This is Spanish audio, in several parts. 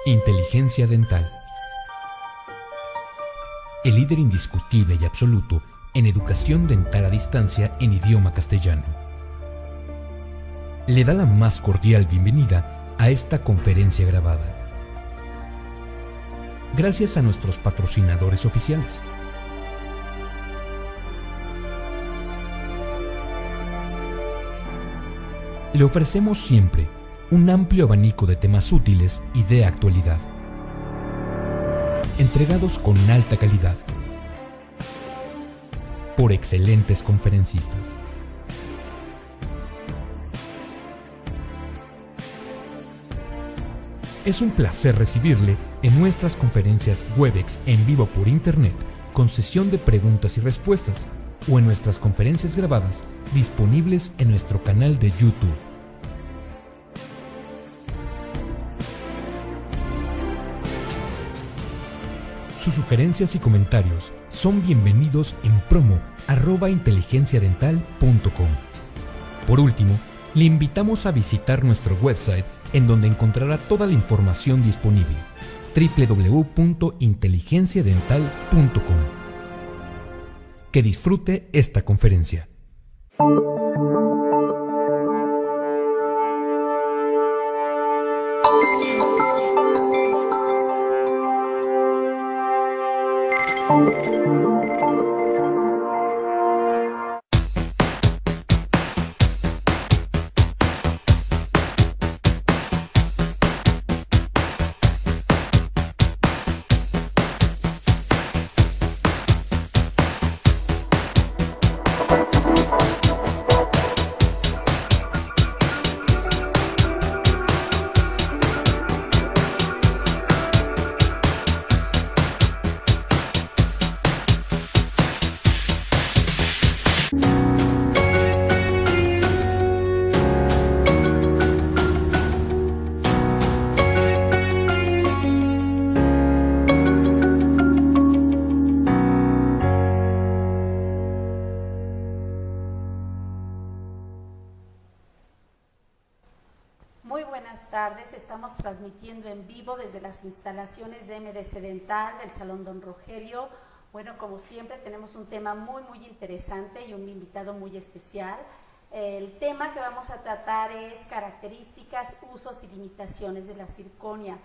Inteligencia dental. El líder indiscutible y absoluto en educación dental a distancia en idioma castellano. Le da la más cordial bienvenida a esta conferencia grabada. Gracias a nuestros patrocinadores oficiales. Le ofrecemos siempre un amplio abanico de temas útiles y de actualidad, entregados con alta calidad, por excelentes conferencistas. Es un placer recibirle en nuestras conferencias Webex en vivo por Internet, con sesión de preguntas y respuestas, o en nuestras conferencias grabadas disponibles en nuestro canal de YouTube. Sus sugerencias y comentarios son bienvenidos en promo@inteligenciadental.com. Por último, le invitamos a visitar nuestro website, en donde encontrará toda la información disponible: www.inteligenciadental.com. Que disfrute esta conferencia. Estamos transmitiendo en vivo desde las instalaciones de MDC Dental del Salón Don Rogelio. Bueno, como siempre tenemos un tema muy interesante y un invitado muy especial. El tema que vamos a tratar es características, usos y limitaciones de la circonia.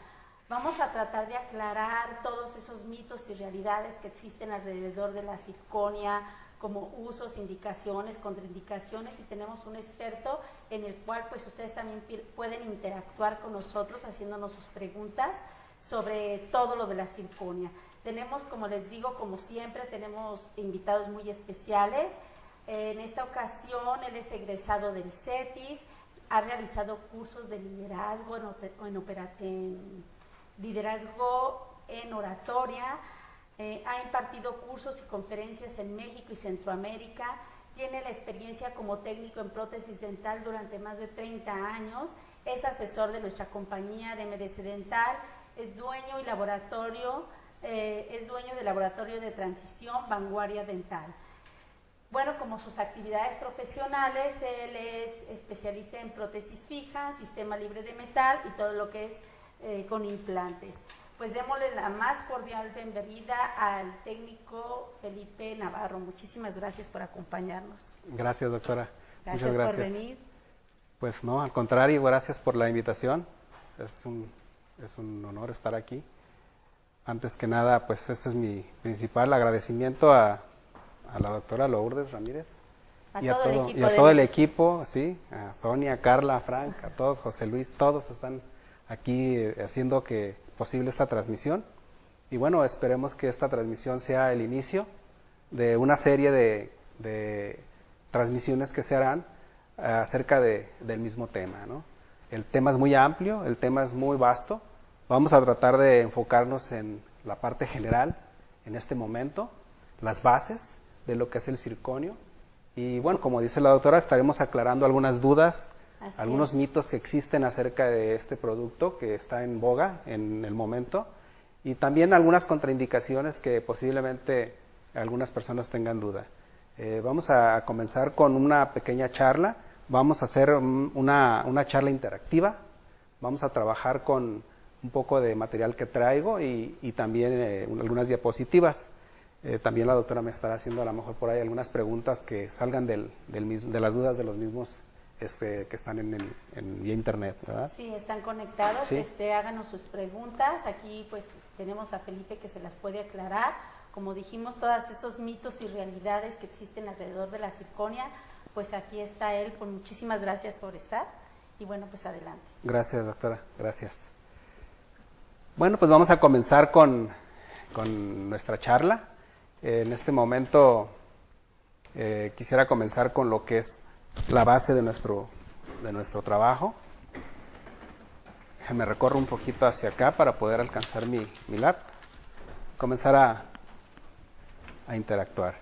Vamos a tratar de aclarar todos esos mitos y realidades que existen alrededor de la circonia, como usos, indicaciones, contraindicaciones, y tenemos un experto en el cual pues ustedes también pueden interactuar con nosotros haciéndonos sus preguntas sobre todo lo de la circonia. Tenemos, como les digo, como siempre, tenemos invitados muy especiales. En esta ocasión él es egresado del CETIS, ha realizado cursos de liderazgo liderazgo en oratoria, ha impartido cursos y conferencias en México y Centroamérica, tiene la experiencia como técnico en prótesis dental durante más de 30 años, es asesor de nuestra compañía de MDC Dental, es dueño del laboratorio de transición Vanguardia Dental. Bueno, como sus actividades profesionales, él es especialista en prótesis fija, sistema libre de metal y todo lo que es con implantes. Pues démosle la más cordial bienvenida al técnico Felipe Navarro. Muchísimas gracias por acompañarnos. Gracias, doctora. Muchas gracias por venir. Pues no, al contrario, gracias por la invitación. Es un honor estar aquí. Antes que nada, pues ese es mi principal agradecimiento a la doctora Lourdes Ramírez y a todo el equipo, sí, a Sonia, Carla, Frank, a todos, José Luis, todos están aquí haciendo que posible esta transmisión. Y bueno, esperemos que esta transmisión sea el inicio de una serie de transmisiones que se harán acerca del mismo tema, ¿no? El tema es muy amplio, el tema es muy vasto. Vamos a tratar de enfocarnos en la parte general en este momento, las bases de lo que es el circonio. Y bueno, como dice la doctora, estaremos aclarando algunas dudas, algunos mitos que existen acerca de este producto que está en boga en el momento, y también algunas contraindicaciones que posiblemente algunas personas tengan duda. Vamos a comenzar con una pequeña charla. Vamos a hacer una charla interactiva. Vamos a trabajar con un poco de material que traigo y también algunas diapositivas. También la doctora me estará haciendo a lo mejor por ahí algunas preguntas que salgan de las dudas de los mismos que están en vía internet, ¿verdad? Sí, están conectados, Sí. Háganos sus preguntas. Aquí pues tenemos a Felipe que se las puede aclarar. Como dijimos, todos esos mitos y realidades que existen alrededor de la circonia, pues aquí está él. Pues muchísimas gracias por estar y bueno, pues adelante. Gracias, doctora, gracias. Bueno, pues vamos a comenzar con nuestra charla. En este momento quisiera comenzar con lo que es la base de nuestro trabajo. Me recorro un poquito hacia acá para poder alcanzar mi lab. Comenzar a interactuar.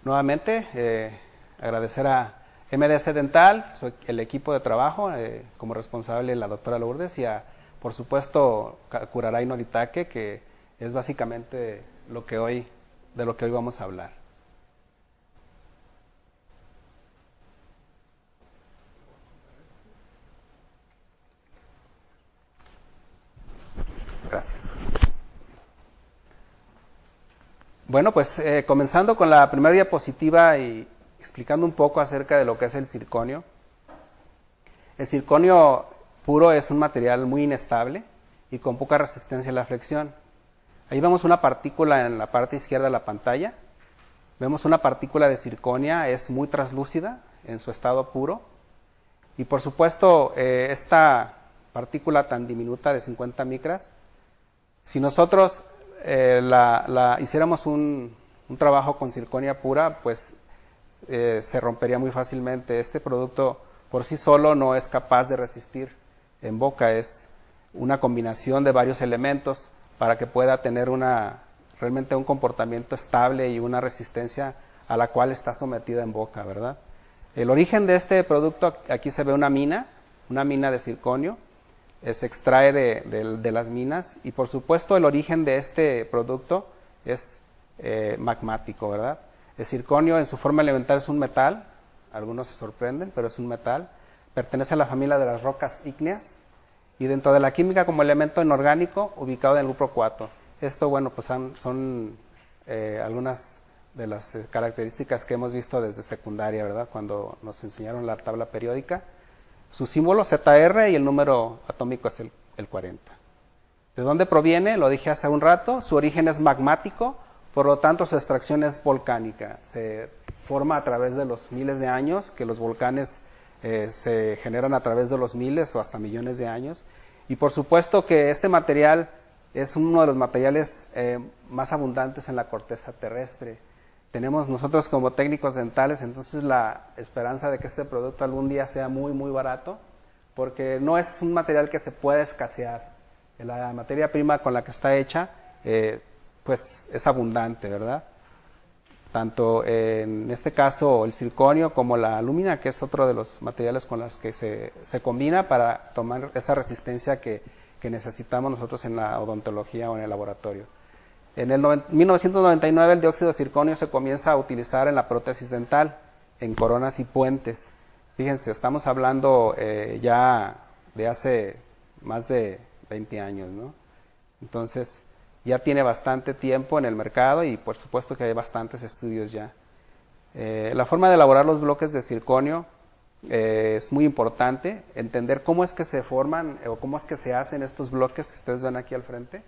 Nuevamente, agradecer a MDS Dental, el equipo de trabajo, como responsable la doctora Lourdes, y por supuesto, Curaray Noritake, que es básicamente de lo que hoy vamos a hablar. Gracias. Bueno, pues comenzando con la primera diapositiva y explicando un poco acerca de lo que es el circonio. El circonio puro es un material muy inestable y con poca resistencia a la flexión. Ahí vemos una partícula en la parte izquierda de la pantalla. Vemos una partícula de circonia, es muy translúcida en su estado puro. Y por supuesto, esta partícula tan diminuta de 50 micras, si nosotros hiciéramos un trabajo con circonia pura, pues se rompería muy fácilmente. Este producto por sí solo no es capaz de resistir en boca, es una combinación de varios elementos para que pueda tener realmente un comportamiento estable y una resistencia a la cual está sometida en boca, ¿verdad? El origen de este producto, aquí se ve una mina de circonio, se extrae de las minas y por supuesto el origen de este producto es magmático, ¿verdad? El circonio en su forma elemental es un metal, algunos se sorprenden, pero es un metal, pertenece a la familia de las rocas ígneas y dentro de la química como elemento inorgánico ubicado en el grupo 4. Esto, bueno, pues son algunas de las características que hemos visto desde secundaria, ¿verdad? Cuando nos enseñaron la tabla periódica. Su símbolo ZR y el número atómico es el 40. ¿De dónde proviene? Lo dije hace un rato, su origen es magmático, por lo tanto su extracción es volcánica. Se forma a través de los miles de años, que los volcanes se generan a través de los miles o hasta millones de años. Y por supuesto que este material es uno de los materiales más abundantes en la corteza terrestre. Tenemos nosotros como técnicos dentales entonces la esperanza de que este producto algún día sea muy muy barato, porque no es un material que se pueda escasear. La materia prima con la que está hecha pues es abundante, ¿verdad? Tanto en este caso el circonio como la alúmina, que es otro de los materiales con los que se combina para tomar esa resistencia que necesitamos nosotros en la odontología o en el laboratorio. En el 1999 el dióxido de circonio se comienza a utilizar en la prótesis dental, en coronas y puentes. Fíjense, estamos hablando ya de hace más de 20 años, ¿no? Entonces, ya tiene bastante tiempo en el mercado y por supuesto que hay bastantes estudios ya. La forma de elaborar los bloques de circonio es muy importante, entender cómo es que se forman o cómo es que se hacen estos bloques que ustedes ven aquí al frente.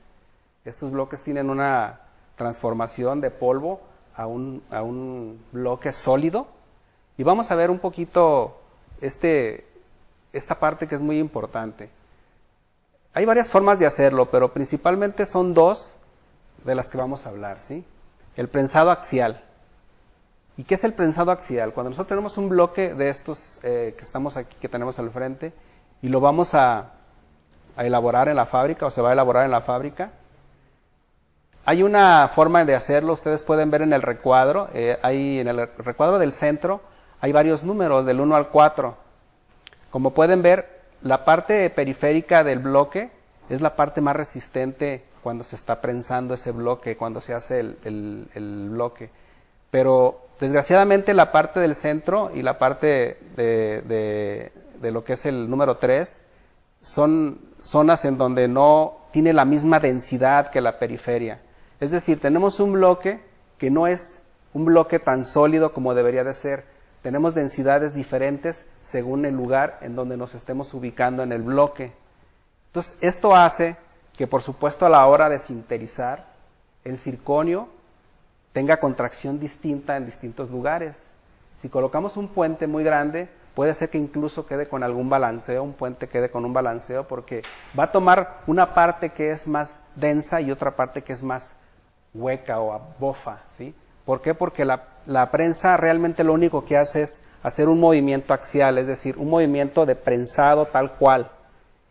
Estos bloques tienen una transformación de polvo a un bloque sólido y vamos a ver un poquito esta parte que es muy importante. Hay varias formas de hacerlo, pero principalmente son dos de las que vamos a hablar, ¿sí? El prensado axial. ¿Y qué es el prensado axial? Cuando nosotros tenemos un bloque de estos que estamos aquí, que tenemos al frente, y lo vamos a elaborar en la fábrica, o se va a elaborar en la fábrica, hay una forma de hacerlo, ustedes pueden ver en el recuadro, en el recuadro del centro hay varios números, del 1 al 4. Como pueden ver, la parte periférica del bloque es la parte más resistente cuando se está prensando ese bloque, cuando se hace el bloque. Pero desgraciadamente la parte del centro y la parte de lo que es el número 3 son zonas en donde no tiene la misma densidad que la periferia. Es decir, tenemos un bloque que no es un bloque tan sólido como debería de ser. Tenemos densidades diferentes según el lugar en donde nos estemos ubicando en el bloque. Entonces, esto hace que, por supuesto, a la hora de sinterizar, el circonio tenga contracción distinta en distintos lugares. Si colocamos un puente muy grande, puede ser que incluso quede con algún balanceo, un puente quede con un balanceo, porque va a tomar una parte que es más densa y otra parte que es más hueca o bofa, ¿sí? ¿Por qué? Porque la prensa realmente lo único que hace es hacer un movimiento axial, es decir, un movimiento de prensado tal cual.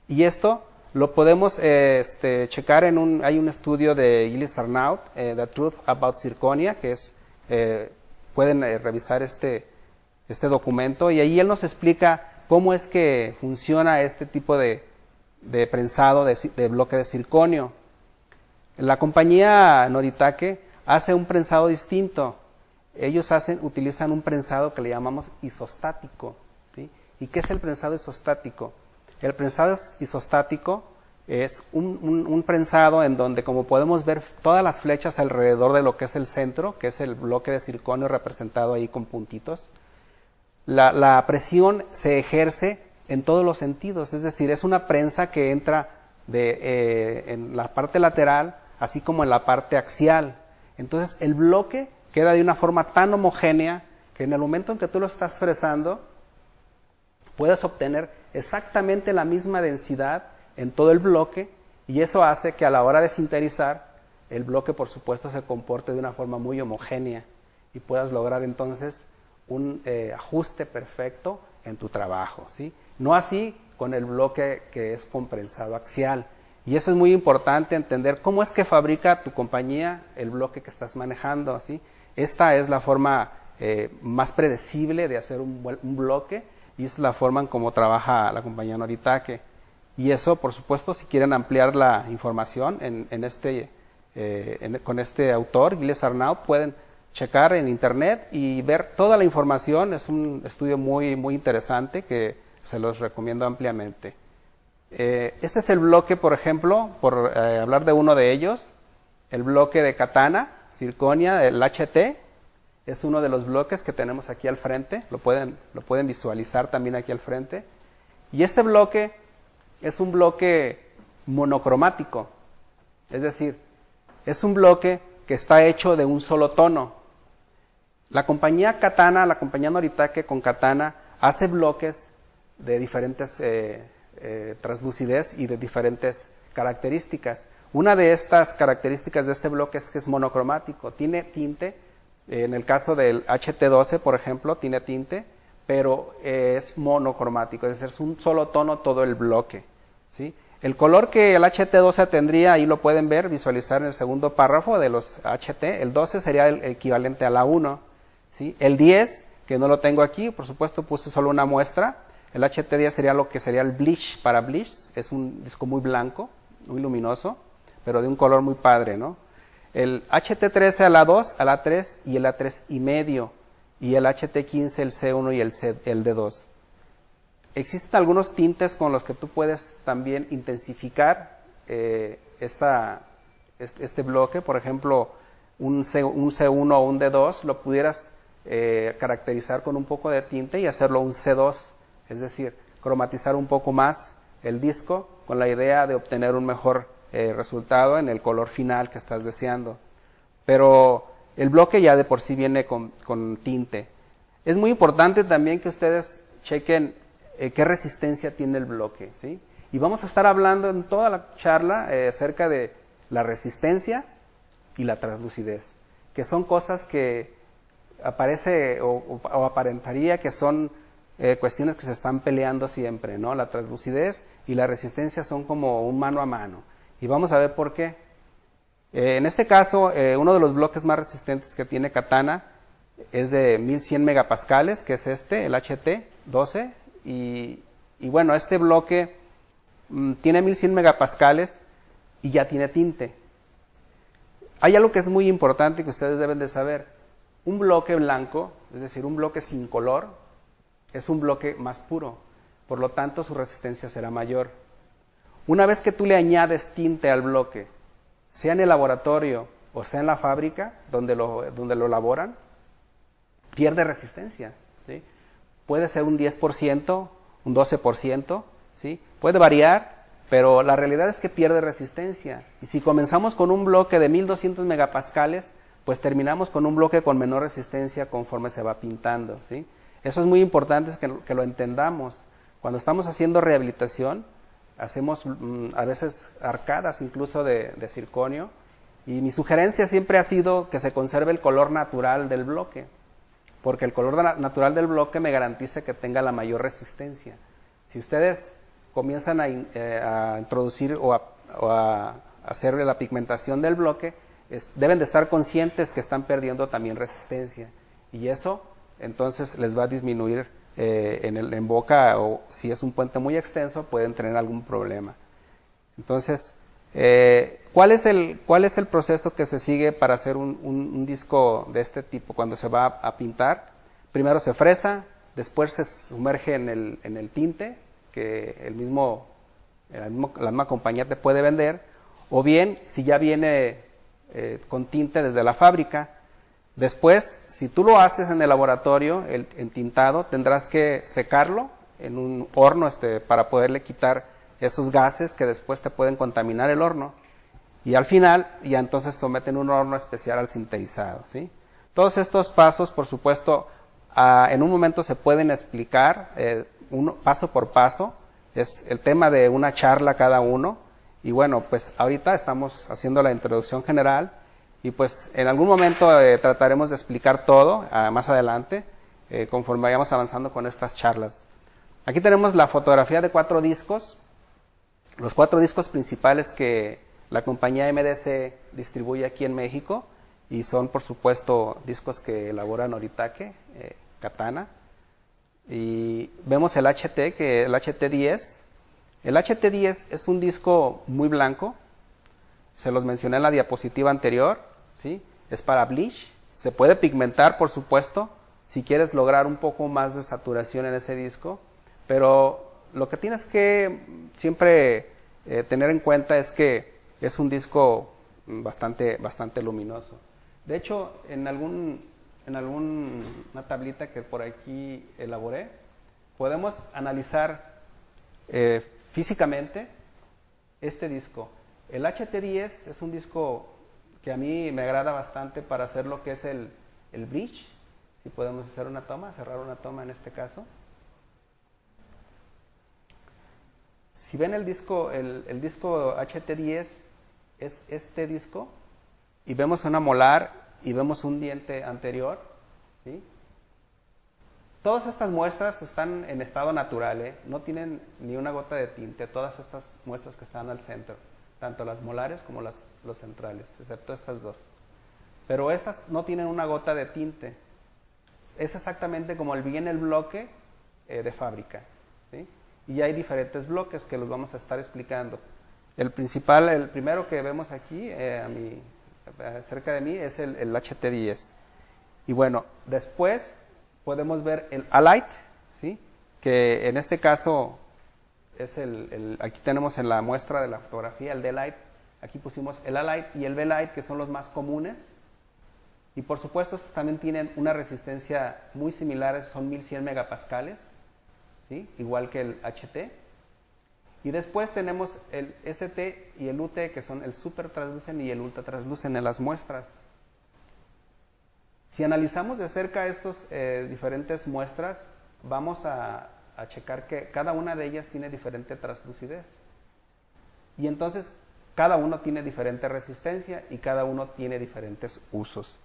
Y esto lo podemos checar hay un estudio de Gilles Arnaud, The Truth About Zirconia, que es, pueden revisar este documento, y ahí él nos explica cómo es que funciona este tipo de prensado de bloque de circonio. La compañía Noritake hace un prensado distinto. Ellos utilizan un prensado que le llamamos isostático, ¿sí? ¿Y qué es el prensado isostático? El prensado isostático es un prensado en donde, como podemos ver, todas las flechas alrededor de lo que es el centro, que es el bloque de circonio representado ahí con puntitos, la presión se ejerce en todos los sentidos, es decir, es una prensa que entra en la parte lateral, así como en la parte axial. Entonces, el bloque queda de una forma tan homogénea que en el momento en que tú lo estás fresando, puedes obtener exactamente la misma densidad en todo el bloque, y eso hace que a la hora de sinterizar, el bloque, por supuesto, se comporte de una forma muy homogénea y puedas lograr entonces un ajuste perfecto en tu trabajo, ¿sí? No así con el bloque que es con prensado axial. Y eso es muy importante, entender cómo es que fabrica tu compañía el bloque que estás manejando, ¿sí? Esta es la forma más predecible de hacer un bloque, y es la forma en cómo trabaja la compañía Noritake. Y eso, por supuesto, si quieren ampliar la información con este autor, Gilles Arnaud, pueden checar en internet y ver toda la información. Es un estudio muy, muy interesante que se los recomiendo ampliamente. Este es el bloque, por ejemplo, por hablar de uno de ellos, el bloque de Katana, Zirconia, el HT, es uno de los bloques que tenemos aquí al frente, lo pueden visualizar también aquí al frente. Y este bloque es un bloque monocromático, es decir, es un bloque que está hecho de un solo tono. La compañía Katana, la compañía Noritake con Katana, hace bloques de diferentes translucidez y de diferentes características. Una de estas características de este bloque es que es monocromático, tiene tinte, en el caso del HT12, por ejemplo, tiene tinte, pero es monocromático, es decir, es un solo tono todo el bloque, ¿sí? El color que el HT12 tendría, ahí lo pueden ver, visualizar en el segundo párrafo de los HT, el 12 sería el equivalente a la 1, ¿sí? El 10, que no lo tengo aquí, por supuesto puse solo una muestra, el HT10 sería lo que sería el bleach para bleach, es un disco muy blanco, muy luminoso, pero de un color muy padre, ¿no? El HT13 a la 2, a la 3 y el A3 y medio, y el HT15, el C1 y el D2. Existen algunos tintes con los que tú puedes también intensificar este bloque, por ejemplo, un C1 o un D2 lo pudieras caracterizar con un poco de tinte y hacerlo un C2, es decir, cromatizar un poco más el disco con la idea de obtener un mejor resultado en el color final que estás deseando. Pero el bloque ya de por sí viene con tinte. Es muy importante también que ustedes chequen qué resistencia tiene el bloque, ¿sí? Y vamos a estar hablando en toda la charla acerca de la resistencia y la translucidez, que son cosas que aparece o aparentaría que son cuestiones que se están peleando siempre, ¿no? La translucidez y la resistencia son como un mano a mano. Y vamos a ver por qué. En este caso, uno de los bloques más resistentes que tiene Katana es de 1100 megapascales, que es el HT12. Y bueno, este bloque tiene 1100 megapascales y ya tiene tinte. Hay algo que es muy importante que ustedes deben de saber. Un bloque blanco, es decir, un bloque sin color, es un bloque más puro. por lo tanto su resistencia será mayor. Una vez que tú le añades tinte al bloque, sea en el laboratorio o sea en la fábrica donde lo elaboran, pierde resistencia, ¿sí? Puede ser un 10%, un 12%, ¿sí? Puede variar, pero la realidad es que pierde resistencia. Y si comenzamos con un bloque de 1200 megapascales, pues terminamos con un bloque con menor resistencia conforme se va pintando, ¿sí? Eso es muy importante, que lo entendamos. Cuando estamos haciendo rehabilitación, hacemos a veces arcadas incluso de circonio, y mi sugerencia siempre ha sido que se conserve el color natural del bloque, porque el color natural del bloque me garantiza que tenga la mayor resistencia. Si ustedes comienzan a introducir o a hacer la pigmentación del bloque, deben de estar conscientes que están perdiendo también resistencia, y eso entonces les va a disminuir en boca, o si es un puente muy extenso pueden tener algún problema. Entonces, ¿cuál es el proceso que se sigue para hacer un disco de este tipo cuando se va a pintar? Primero se fresa, después se sumerge en el tinte que la misma compañía te puede vender, o bien si ya viene con tinte desde la fábrica. Después, si tú lo haces en el laboratorio, el entintado, tendrás que secarlo en un horno para poderle quitar esos gases que después te pueden contaminar el horno. Y al final, ya entonces someten un horno especial al sinterizado, ¿sí? Todos estos pasos, por supuesto, en un momento se pueden explicar paso por paso. Es el tema de una charla cada uno. Y bueno, pues ahorita estamos haciendo la introducción general. Y pues en algún momento trataremos de explicar todo más adelante, conforme vayamos avanzando con estas charlas. Aquí tenemos la fotografía de 4 discos, los 4 discos principales que la compañía MDC distribuye aquí en México, y son por supuesto discos que elabora Noritake, Katana. Y vemos el HT, el HT10. El HT10 es un disco muy blanco, se los mencioné en la diapositiva anterior, ¿sí? Es para bleach, se puede pigmentar por supuesto, si quieres lograr un poco más de saturación en ese disco, pero lo que tienes que siempre tener en cuenta es que es un disco bastante luminoso. De hecho, en alguna tablita que por aquí elaboré, podemos analizar físicamente este disco. El HT10 es un disco que a mí me agrada bastante para hacer lo que es el bridge. Si podemos hacer una toma, cerrar una toma en este caso. Si ven el disco HT10 es este disco, y vemos una molar y vemos un diente anterior, ¿sí? Todas estas muestras están en estado natural, no tienen ni una gota de tinte, todas estas muestras que están al centro, tanto las molares como los centrales, excepto estas dos. Pero estas no tienen una gota de tinte. Es exactamente como viene el bloque de fábrica, ¿sí? Y hay diferentes bloques que los vamos a estar explicando. El primero que vemos aquí, cerca de mí, es el HT10. Y bueno, después podemos ver el Alight, ¿sí? Que en este caso es aquí tenemos en la muestra de la fotografía el D-Light. Aquí pusimos el A-Light y el B-Light, que son los más comunes. Y por supuesto estos también tienen una resistencia muy similar, son 1100 megapascales, ¿sí? Igual que el HT. Y después tenemos el ST y el UT, que son el super translucen y el ultra translucen en las muestras. Si analizamos de cerca estas diferentes muestras, vamos a checar que cada una de ellas tiene diferente translucidez. Y entonces cada uno tiene diferente resistencia y cada uno tiene diferentes usos.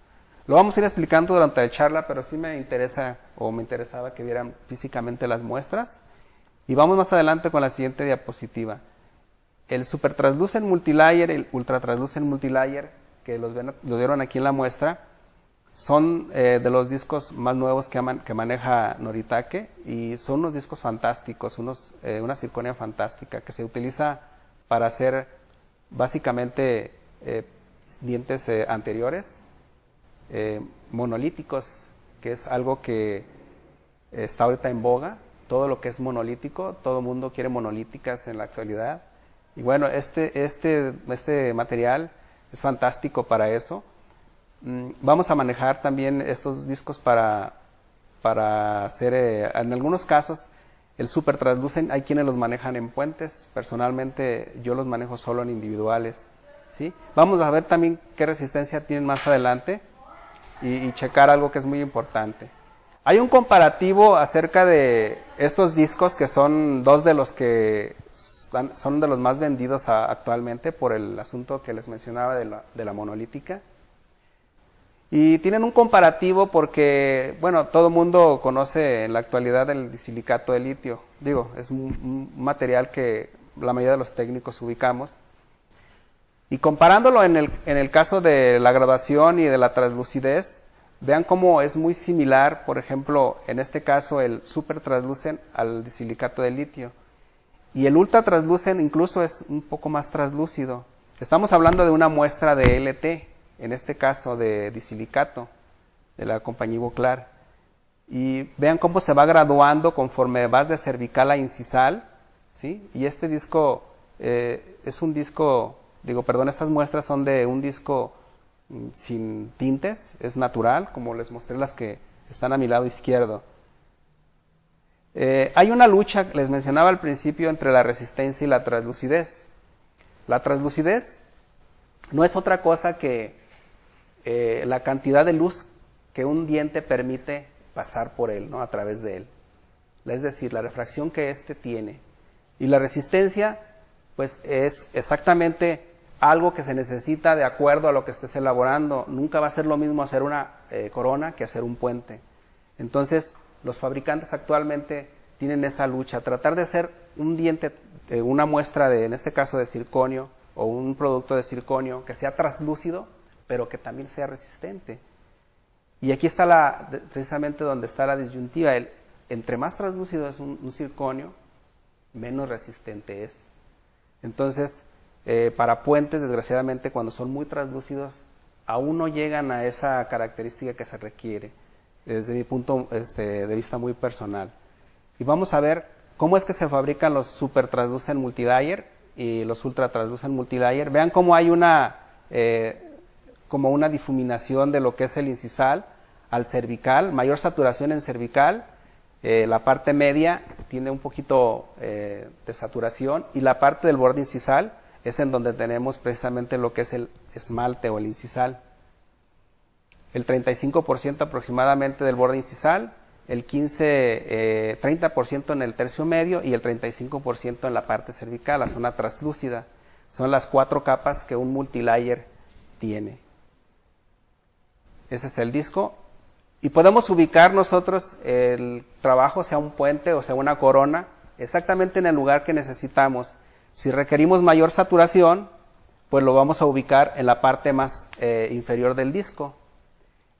Lo vamos a ir explicando durante la charla, pero sí me interesaba que vieran físicamente las muestras. Y vamos más adelante con la siguiente diapositiva. El super translucent multilayer, el ultra translucent multilayer, que lo vieron aquí en la muestra, son de los discos más nuevos que maneja Noritake, y son unos discos fantásticos, una circonia fantástica que se utiliza para hacer básicamente dientes anteriores, monolíticos, que es algo que está ahorita en boga, todo lo que es monolítico. Todo el mundo quiere monolíticas en la actualidad. Y bueno, este material es fantástico para eso. Vamos a manejar también estos discos para hacer, en algunos casos, el super translucen. Hay quienes los manejan en puentes. Personalmente yo los manejo solo en individuales, ¿sí? Vamos a ver también qué resistencia tienen más adelante y checar algo que es muy importante. Hay un comparativo acerca de estos discos, que son dos de los que son de los más vendidos actualmente por el asunto que les mencionaba de la monolítica. Y tienen un comparativo porque, bueno, todo el mundo conoce en la actualidad el disilicato de litio. Digo, es un material que la mayoría de los técnicos ubicamos. Y comparándolo en el caso de la graduación y de la translucidez, vean cómo es muy similar, por ejemplo, en este caso el super translucen al disilicato de litio. Y el ultra translucen incluso es un poco más translúcido. Estamos hablando de una muestra de LT, en este caso de disilicato, de la compañía Ivoclar. Y vean cómo se va graduando conforme vas de cervical a incisal, ¿sí? Y este disco es un disco, estas muestras son de un disco sin tintes, es natural, como les mostré las que están a mi lado izquierdo. Hay una lucha, les mencionaba al principio, entre la resistencia y la translucidez. La translucidez no es otra cosa que la cantidad de luz que un diente permite pasar por él, ¿no? A través de él. Es decir, la refracción que éste tiene. Y la resistencia, pues, es exactamente algo que se necesita de acuerdo a lo que estés elaborando. Nunca va a ser lo mismo hacer una corona que hacer un puente. Entonces, los fabricantes actualmente tienen esa lucha, tratar de hacer un diente, una muestra en este caso de circonio, o un producto de circonio que sea translúcido, pero que también sea resistente. Y aquí está precisamente donde está la disyuntiva. Entre más translúcido es un circonio, menos resistente es. Entonces, para puentes, desgraciadamente, cuando son muy translúcidos, aún no llegan a esa característica que se requiere, desde mi punto de vista muy personal. Y vamos a ver cómo es que se fabrican los super translucent multilayer y los ultra translucent multilayer. Vean cómo hay como una difuminación de lo que es el incisal al cervical, mayor saturación en cervical. La parte media tiene un poquito de saturación, y la parte del borde incisal es en donde tenemos precisamente lo que es el esmalte o el incisal. El 35% aproximadamente del borde incisal, el 30% en el tercio medio y el 35% en la parte cervical, la zona translúcida. Son las 4 capas que un multilayer tiene. Ese es el disco. Y podemos ubicar nosotros el trabajo, sea un puente o sea una corona, exactamente en el lugar que necesitamos. Si requerimos mayor saturación, pues lo vamos a ubicar en la parte más inferior del disco.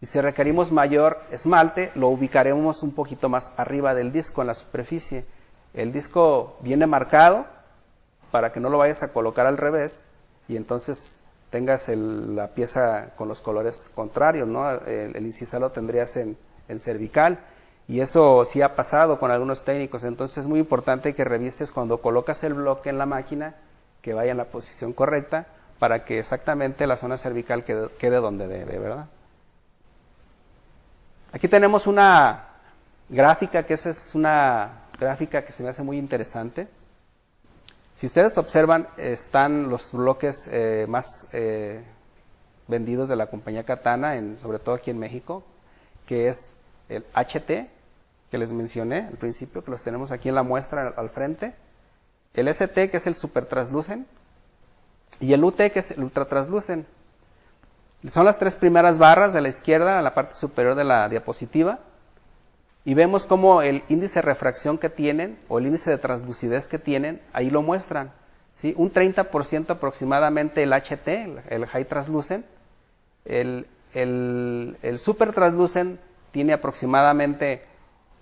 Y si requerimos mayor esmalte, lo ubicaremos un poquito más arriba del disco, en la superficie. El disco viene marcado para que no lo vayas a colocar al revés y entonces tengas la pieza con los colores contrarios, ¿no? El incisal lo tendrías en cervical, y eso sí ha pasado con algunos técnicos. Entonces es muy importante que revises cuando colocas el bloque en la máquina, que vaya en la posición correcta, para que exactamente la zona cervical quede donde debe, ¿verdad? Aquí tenemos una gráfica, que esa es una gráfica que se me hace muy interesante. Si ustedes observan, están los bloques más vendidos de la compañía Katana, sobre todo aquí en México, que es el HT, que les mencioné al principio, que los tenemos aquí en la muestra al frente, el ST, que es el super translucent, y el UT, que es el ultra translucent. Son las 3 primeras barras de la izquierda, en la parte superior de la diapositiva, y vemos cómo el índice de refracción que tienen, o el índice de translucidez que tienen, ahí lo muestran, ¿sí? Un 30% aproximadamente el HT, el High Translucent. El Super Translucent tiene aproximadamente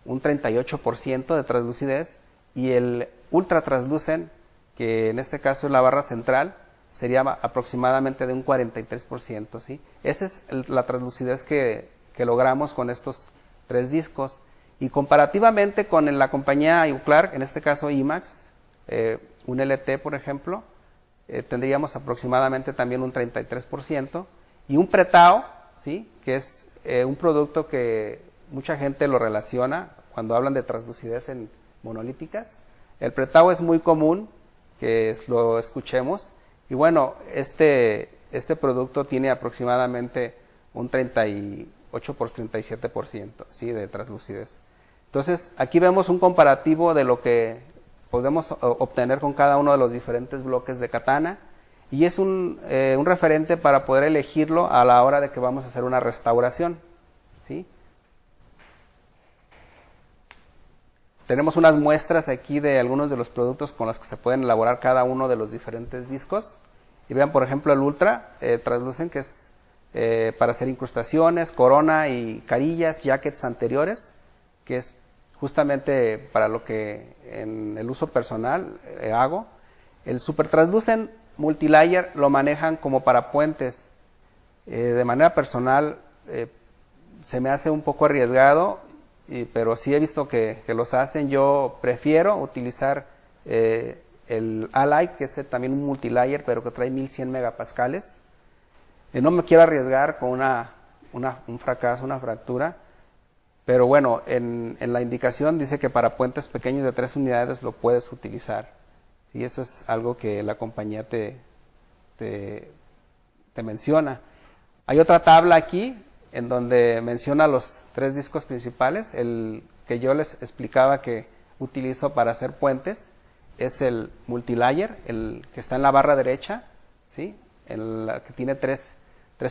un 38% de translucidez, y el Ultra Translucent, que en este caso es la barra central, sería aproximadamente de un 43%, ¿sí? Esa es la translucidez que logramos con estos 3 discos. Y comparativamente con la compañía Euclark, en este caso IMAX, un LT, por ejemplo, tendríamos aproximadamente también un 33%. Y un Pretao, ¿sí?, que es un producto que mucha gente lo relaciona cuando hablan de translucidez en monolíticas. El Pretao es muy común que lo escuchemos. Y bueno, este producto tiene aproximadamente un 38 por 37%, ¿sí?, de translucidez. Entonces, aquí vemos un comparativo de lo que podemos obtener con cada uno de los diferentes bloques de Katana, y es un referente para poder elegirlo a la hora de que vamos a hacer una restauración, ¿sí? Tenemos unas muestras aquí de algunos de los productos con los que se pueden elaborar cada uno de los diferentes discos. Y vean, por ejemplo, el Ultra Translucent, que es para hacer incrustaciones, corona y carillas, jackets anteriores, que es justamente para lo que en el uso personal hago. El Super Translucent Multilayer lo manejan como para puentes. De manera personal se me hace un poco arriesgado, pero sí he visto que los hacen. Yo prefiero utilizar el Ally, que es también un multilayer, pero que trae 1100 megapascales. No me quiero arriesgar con un fracaso, una fractura, pero bueno, en la indicación dice que para puentes pequeños de 3 unidades lo puedes utilizar. Y eso es algo que la compañía te menciona. Hay otra tabla aquí en donde menciona los 3 discos principales. El que yo les explicaba que utilizo para hacer puentes es el multilayer, el que está en la barra derecha, ¿sí?, el que tiene tres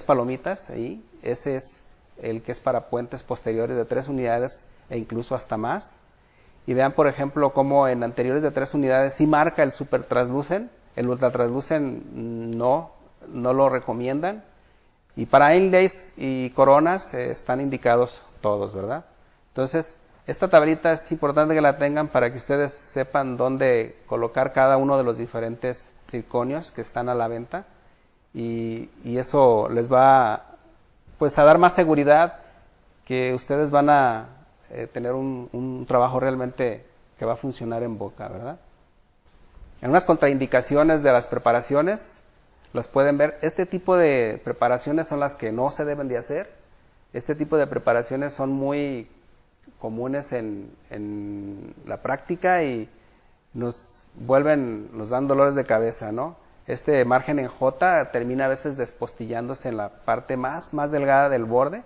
palomitas ahí. Ese es el que es para puentes posteriores de 3 unidades e incluso hasta más. Y vean, por ejemplo, cómo en anteriores de 3 unidades sí marca el Super Translucent, el Ultra Translucent no lo recomiendan. Y para inlays y coronas están indicados todos, ¿verdad? Entonces, esta tablita es importante que la tengan para que ustedes sepan dónde colocar cada uno de los diferentes zirconios que están a la venta. Y eso les va pues a dar más seguridad, que ustedes van a tener un trabajo realmente que va a funcionar en boca, ¿verdad? En unas contraindicaciones de las preparaciones, las pueden ver. Este tipo de preparaciones son las que no se deben de hacer. Este tipo de preparaciones son muy comunes en la práctica y nos dan dolores de cabeza, ¿no? Este margen en J termina a veces despostillándose en la parte más delgada del borde.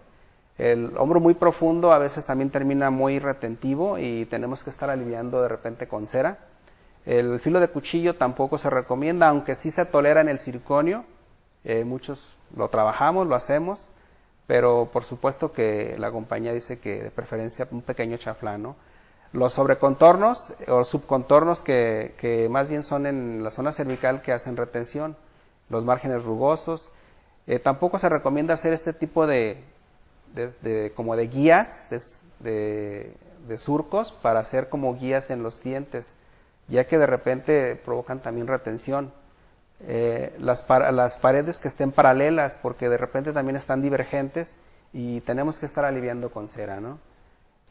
El hombro muy profundo a veces también termina muy retentivo y tenemos que estar aliviando de repente con cera. El filo de cuchillo tampoco se recomienda, aunque sí se tolera en el circonio. Muchos lo trabajamos, lo hacemos, pero por supuesto que la compañía dice que de preferencia un pequeño chaflán, ¿no? Los sobrecontornos o subcontornos que más bien son en la zona cervical, que hacen retención, los márgenes rugosos. Tampoco se recomienda hacer este tipo como de guías, de surcos, para hacer como guías en los dientes, ya que de repente provocan también retención. Las paredes que estén paralelas, porque de repente también están divergentes y tenemos que estar aliviando con cera, ¿no?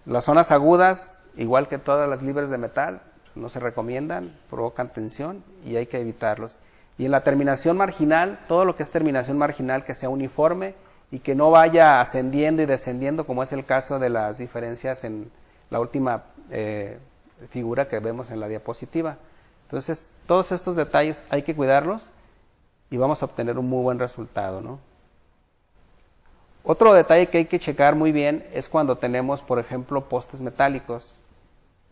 Las zonas agudas, igual que todas las libres de metal, no se recomiendan, provocan tensión y hay que evitarlos. Y en la terminación marginal, todo lo que es terminación marginal que sea uniforme y que no vaya ascendiendo y descendiendo, como es el caso de las diferencias en la última figura que vemos en la diapositiva. Entonces, todos estos detalles hay que cuidarlos y vamos a obtener un muy buen resultado, ¿no? Otro detalle que hay que checar muy bien es cuando tenemos, por ejemplo, postes metálicos.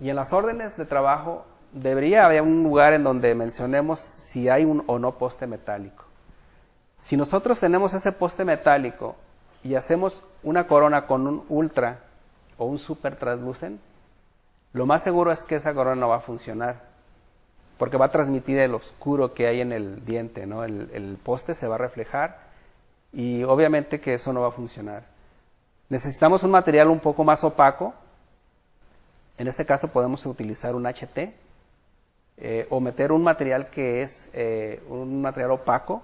Y en las órdenes de trabajo debería haber un lugar en donde mencionemos si hay un o no poste metálico. Si nosotros tenemos ese poste metálico y hacemos una corona con un Ultra o un Super Translucent, lo más seguro es que esa corona no va a funcionar, porque va a transmitir el oscuro que hay en el diente, ¿no? El poste se va a reflejar y obviamente que eso no va a funcionar. Necesitamos un material un poco más opaco. En este caso podemos utilizar un HT o meter un material que es un material opaco.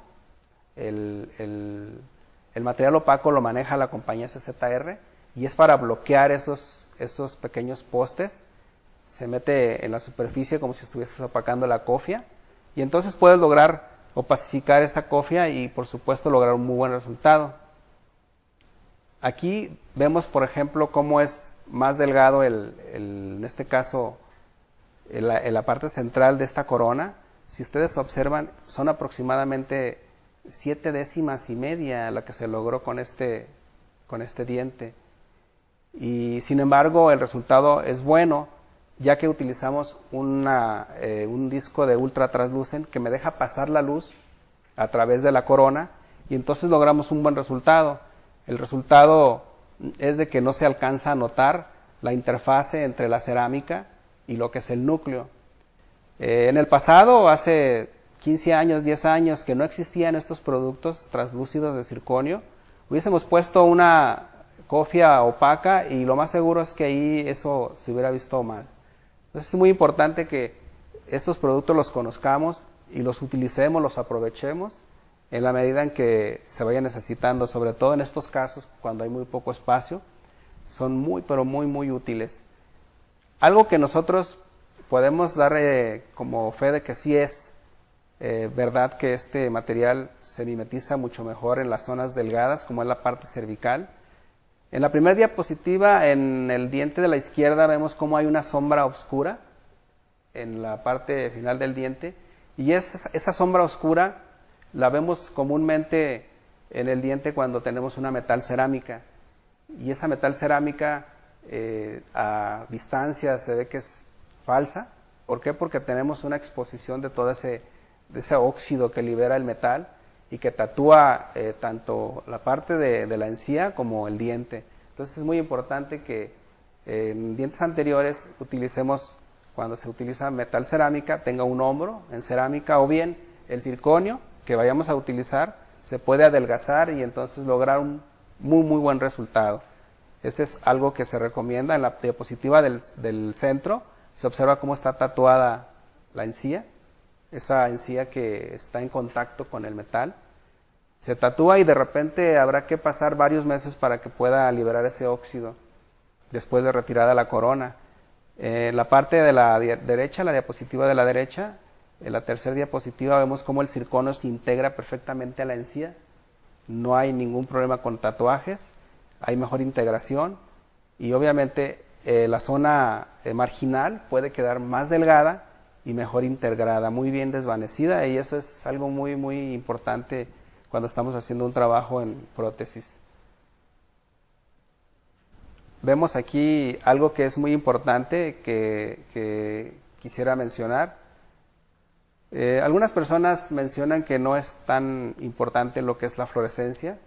El material opaco lo maneja la compañía CZR y es para bloquear esos pequeños postes. Se mete en la superficie como si estuvieses opacando la cofia, y entonces puedes lograr opacificar esa cofia y por supuesto lograr un muy buen resultado. Aquí vemos, por ejemplo, cómo es más delgado en este caso en la parte central de esta corona. Si ustedes observan, son aproximadamente 7 décimas y media la que se logró con este diente, y sin embargo el resultado es bueno, ya que utilizamos un disco de ultra translúcent que me deja pasar la luz a través de la corona, y entonces logramos un buen resultado. El resultado es de que no se alcanza a notar la interfase entre la cerámica y lo que es el núcleo. En el pasado, hace 15 años, 10 años, que no existían estos productos translúcidos de circonio, hubiésemos puesto una cofia opaca y lo más seguro es que ahí eso se hubiera visto mal. Entonces es muy importante que estos productos los conozcamos y los utilicemos, los aprovechemos en la medida en que se vaya necesitando, sobre todo en estos casos cuando hay muy poco espacio. Son muy, pero muy, muy útiles. Algo que nosotros podemos dar como fe de que sí es verdad que este material se mimetiza mucho mejor en las zonas delgadas, como es la parte cervical. En la primera diapositiva, en el diente de la izquierda, vemos cómo hay una sombra oscura en la parte final del diente, y esa sombra oscura la vemos comúnmente en el diente cuando tenemos una metal cerámica, y esa metal cerámica a distancia se ve que es falsa. ¿Por qué? Porque tenemos una exposición de todo ese óxido que libera el metal y que tatúa tanto la parte de la encía como el diente. Entonces es muy importante que en dientes anteriores utilicemos, cuando se utiliza metal cerámica, tenga un hombro en cerámica, o bien el circonio que vayamos a utilizar se puede adelgazar y entonces lograr un muy, muy buen resultado. Ese es algo que se recomienda. En la diapositiva del centro se observa cómo está tatuada la encía, esa encía que está en contacto con el metal. Se tatúa y de repente habrá que pasar varios meses para que pueda liberar ese óxido después de retirada la corona. En la parte de la derecha, la diapositiva de la derecha, en la tercera diapositiva vemos cómo el circonio se integra perfectamente a la encía. No hay ningún problema con tatuajes, hay mejor integración, y obviamente la zona marginal puede quedar más delgada y mejor integrada, muy bien desvanecida, y eso es algo muy, muy importante cuando estamos haciendo un trabajo en prótesis. Vemos aquí algo que es muy importante que quisiera mencionar. Algunas personas mencionan que no es tan importante lo que es la fluorescencia,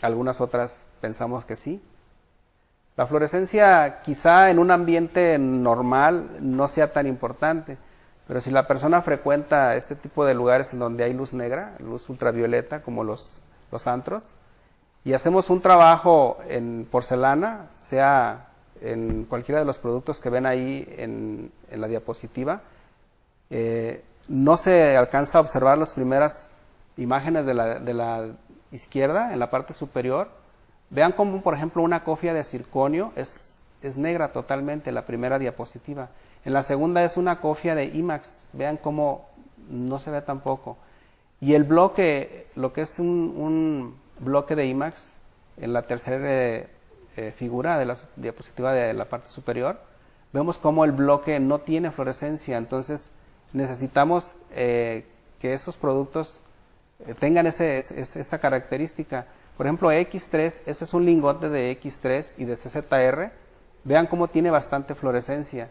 algunas otras pensamos que sí. La fluorescencia quizá en un ambiente normal no sea tan importante, pero si la persona frecuenta este tipo de lugares en donde hay luz negra, luz ultravioleta, como los antros, y hacemos un trabajo en porcelana, sea en cualquiera de los productos que ven ahí en la diapositiva, no se alcanza a observar las primeras imágenes de la izquierda, en la parte superior. Vean cómo, por ejemplo, una cofia de circonio es negra totalmente en la primera diapositiva. En la segunda es una cofia de IMAX. Vean cómo no se ve tampoco. Y el bloque, lo que es un bloque de IMAX, en la tercera figura de la diapositiva de la parte superior, vemos cómo el bloque no tiene fluorescencia. Entonces necesitamos que esos productos tengan esa característica. Por ejemplo, X3, ese es un lingote de X3 y de CZR. Vean cómo tiene bastante fluorescencia,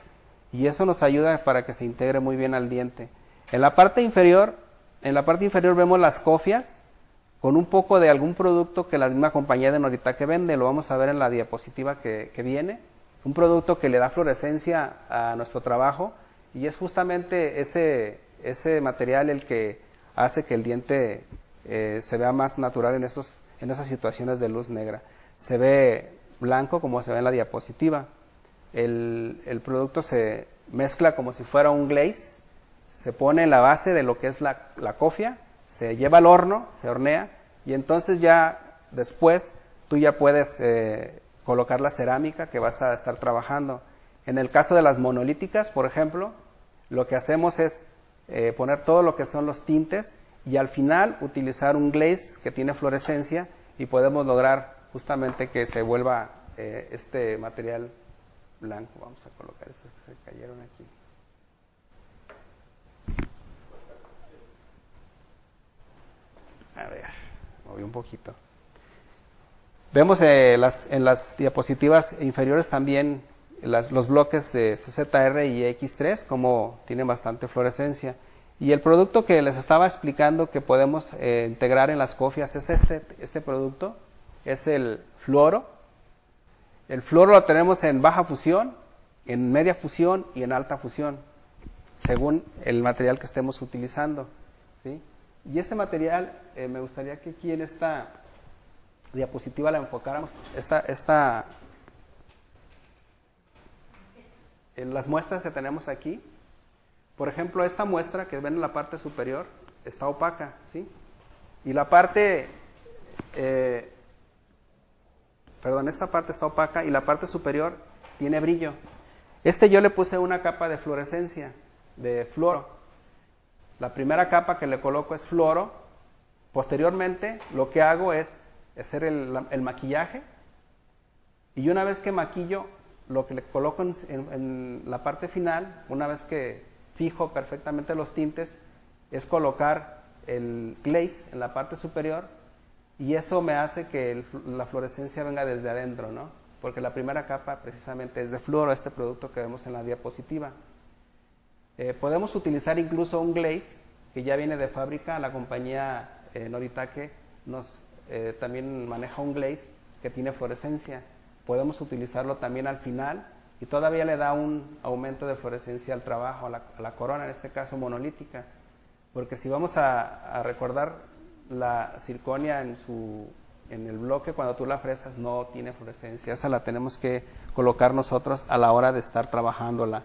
y eso nos ayuda para que se integre muy bien al diente. En la parte inferior vemos las cofias con un poco de algún producto que la misma compañía de Noritake vende. Lo vamos a ver en la diapositiva que viene. Un producto que le da fluorescencia a nuestro trabajo, y es justamente ese material el que hace que el diente se vea más natural en esas situaciones de luz negra. Se ve blanco como se ve en la diapositiva. El producto se mezcla como si fuera un glaze, se pone en la base de lo que es la cofia, se lleva al horno, se hornea, y entonces ya después tú ya puedes colocar la cerámica que vas a estar trabajando. En el caso de las monolíticas, por ejemplo, lo que hacemos es poner todo lo que son los tintes y al final utilizar un glaze que tiene fluorescencia y podemos lograr justamente que se vuelva este material blanco. Vamos a colocar estos que se cayeron aquí. A ver, moví un poquito. Vemos en las diapositivas inferiores también los bloques de CZR y X3, como tienen bastante fluorescencia. Y el producto que les estaba explicando que podemos integrar en las cofias es este producto, es el fluoro. El fluoro lo tenemos en baja fusión, en media fusión y en alta fusión, según el material que estemos utilizando, ¿sí? Y este material, me gustaría que aquí en esta diapositiva la enfocáramos. En las muestras que tenemos aquí, por ejemplo, esta muestra que ven en la parte superior está opaca, ¿sí? Y la parte, esta parte está opaca y la parte superior tiene brillo. Yo le puse una capa de fluorescencia, de fluoro. La primera capa que le coloco es fluoro. Posteriormente, lo que hago es hacer el maquillaje. Y una vez que maquillo, lo que le coloco en la parte final, una vez que fijo perfectamente los tintes, es colocar el glaze en la parte superior y eso me hace que la fluorescencia venga desde adentro, ¿no? Porque la primera capa precisamente es de fluoro, este producto que vemos en la diapositiva. Podemos utilizar incluso un glaze que ya viene de fábrica. La compañía Noritake también maneja un glaze que tiene fluorescencia. Podemos utilizarlo también al final y todavía le da un aumento de fluorescencia al trabajo, a la corona, en este caso monolítica. Porque si vamos a recordar, la circonia en el bloque, cuando tú la fresas, no tiene fluorescencia. Esa la tenemos que colocar nosotros a la hora de estar trabajándola.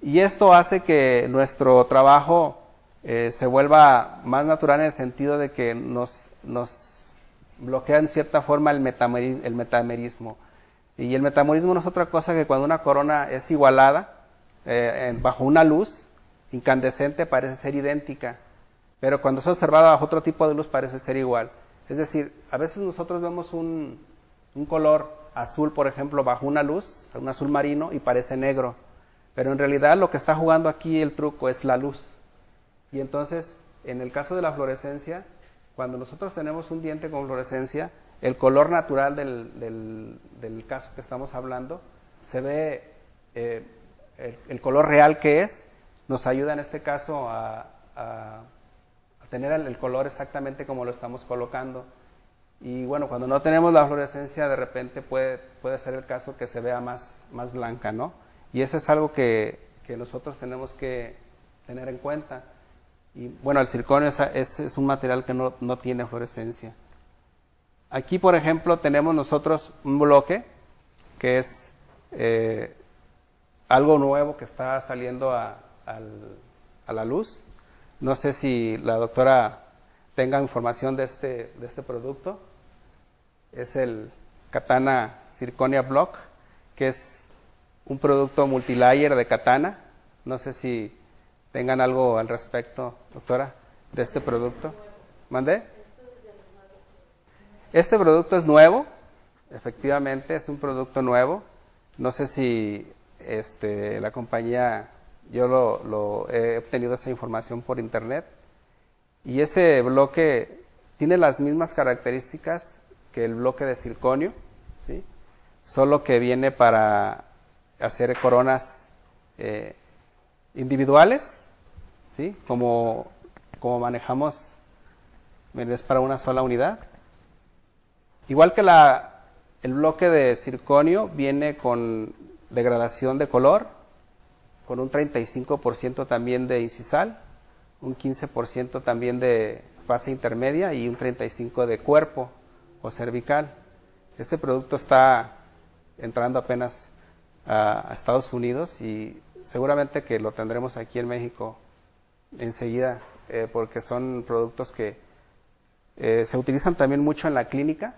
Y esto hace que nuestro trabajo se vuelva más natural en el sentido de que nos bloquea en cierta forma el metamerismo. Y el metamerismo no es otra cosa que cuando una corona es igualada bajo una luz incandescente parece ser idéntica, pero cuando es observada bajo otro tipo de luz parece ser igual. Es decir, a veces nosotros vemos un color azul, por ejemplo, bajo una luz, un azul marino, y parece negro. Pero en realidad lo que está jugando aquí el truco es la luz. Y entonces, en el caso de la fluorescencia, cuando nosotros tenemos un diente con fluorescencia, el color natural del caso que estamos hablando, se ve el color real que es, nos ayuda en este caso a tener el color exactamente como lo estamos colocando. Y bueno, cuando no tenemos la fluorescencia, de repente puede ser el caso que se vea más blanca, ¿no? Y eso es algo que nosotros tenemos que tener en cuenta. Y bueno, el circonio es un material que no tiene fluorescencia. Aquí, por ejemplo, tenemos nosotros un bloque que es algo nuevo que está saliendo a la luz. No sé si la doctora tenga información de este producto. Es el Katana Zirconia Block, que es un producto multilayer de Katana. No sé si tengan algo al respecto, doctora, de este producto. ¿Mandé? Este producto es nuevo, efectivamente es un producto nuevo. No sé si la compañía, yo lo he obtenido esa información por internet. Y ese bloque tiene las mismas características que el bloque de circonio, ¿sí? Solo que viene para hacer coronas individuales, ¿sí? Como manejamos, es para una sola unidad. Igual que el bloque de circonio viene con degradación de color, con un 35% también de incisal, un 15% también de fase intermedia y un 35% de cuerpo o cervical. Este producto está entrando apenas a Estados Unidos y seguramente que lo tendremos aquí en México enseguida, porque son productos que se utilizan también mucho en la clínica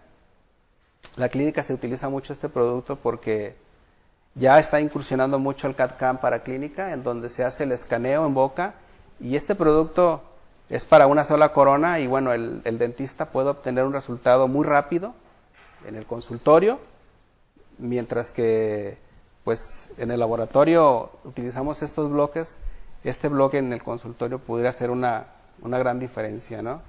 La clínica se utiliza mucho este producto porque ya está incursionando mucho el CAD/CAM para clínica, en donde se hace el escaneo en boca, y este producto es para una sola corona, y bueno, el dentista puede obtener un resultado muy rápido en el consultorio, mientras que pues en el laboratorio utilizamos estos bloques. Este bloque en el consultorio pudiera hacer una gran diferencia, ¿no?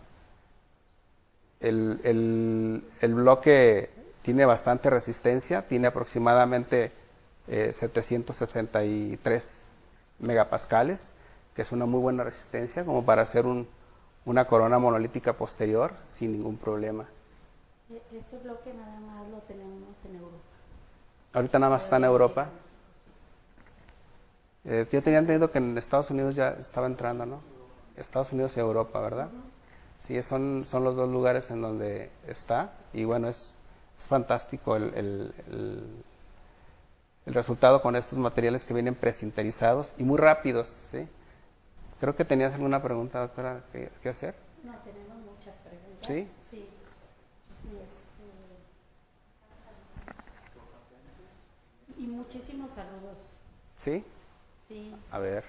El bloque tiene bastante resistencia, tiene aproximadamente 763 megapascales, que es una muy buena resistencia como para hacer una corona monolítica posterior sin ningún problema. Este bloque nada más lo tenemos en Europa. Ahorita nada más está en Europa. Yo tenía entendido que en Estados Unidos ya estaba entrando, ¿no? Estados Unidos y Europa, ¿verdad? Sí, son los dos lugares en donde está, y bueno, es fantástico el resultado con estos materiales que vienen presinterizados y muy rápidos, ¿sí? Creo que tenías alguna pregunta, doctora, que hacer. No, tenemos muchas preguntas. ¿Sí? Sí. Y muchísimos saludos. ¿Sí? Sí. A ver.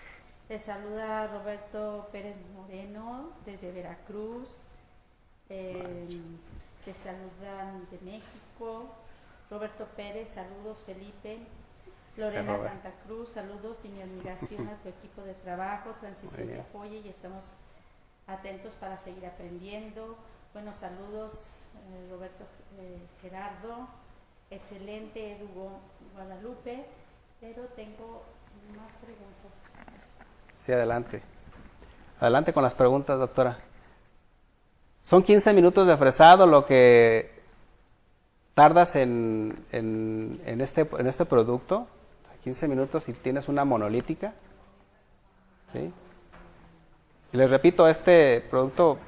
Te saluda Roberto Pérez Moreno desde Veracruz. Te saludan de México. Roberto Pérez, saludos Felipe. Lorena Santa Cruz, saludos y mi admiración a tu equipo de trabajo. Transición te apoya y estamos atentos para seguir aprendiendo. Buenos saludos, Roberto Gerardo. Excelente, Edu Guadalupe. Pero tengo más preguntas. Sí, adelante. Adelante con las preguntas, doctora. Son 15 minutos de fresado lo que tardas en este producto. 15 minutos si tienes una monolítica. ¿Sí? Y les repito, este producto